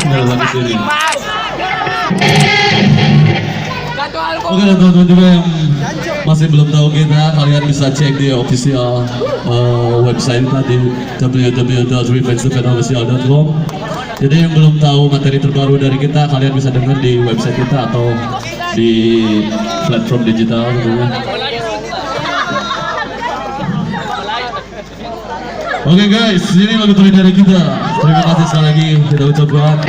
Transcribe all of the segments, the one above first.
Meron lagi sini. Jadwal Oke, dan teman-teman juga yang masih belum tahu kita, kalian bisa cek di official website kita di www.refansthefenomenofficial.com. Jadi yang belum tahu materi terbaru dari kita, kalian bisa dengar di website kita atau di platform digital tentunya. Oke guys, ini lagu terakhir dari kita. Terima kasih sekali lagi kita ucapkan.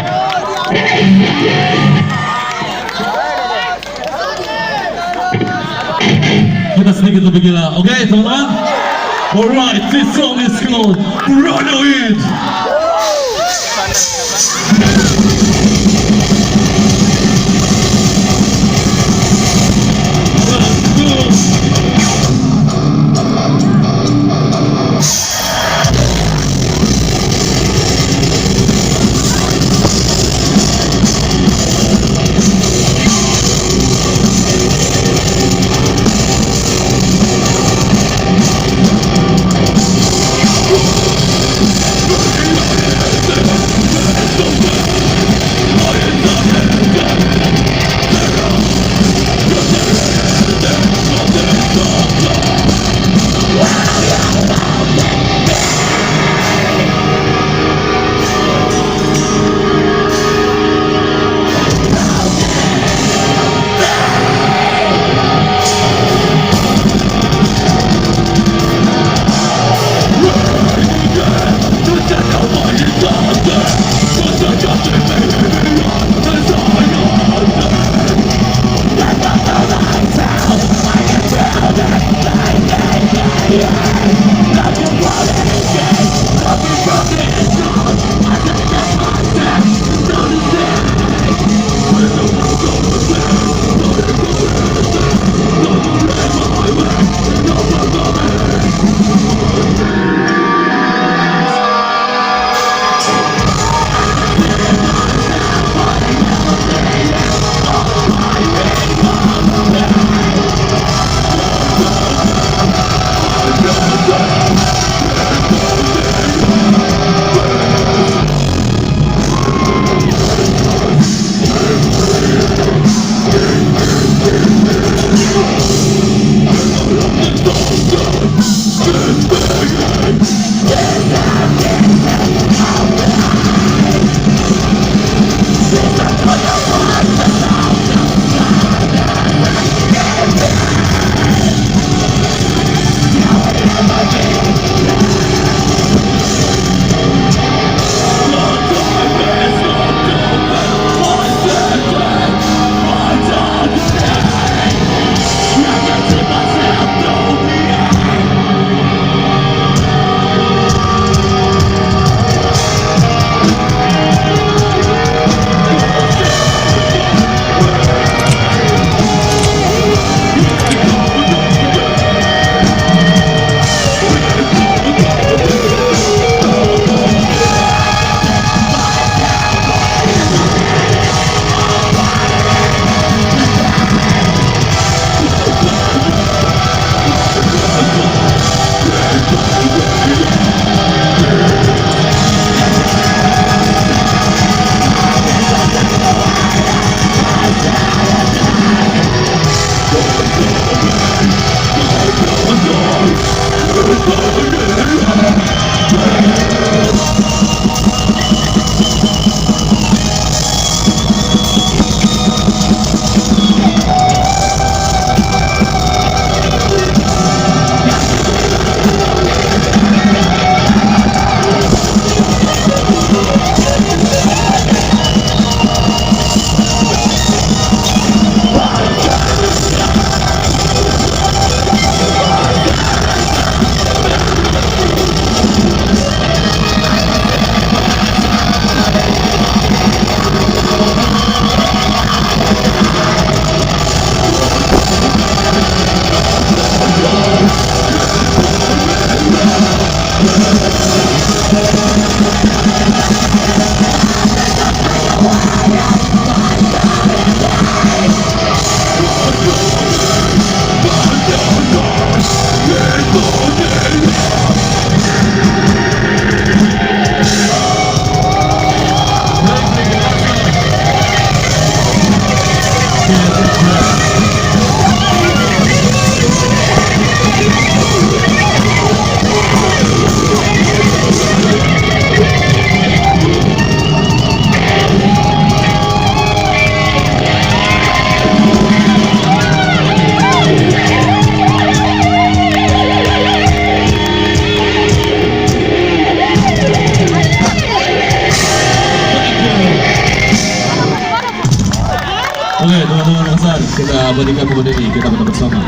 Kita sedikit lebih gila. Oke, teman-teman. Alright, this song is called Run Away. Oke, teman-teman Makassar, kita abadikan momen ini, kita bersama.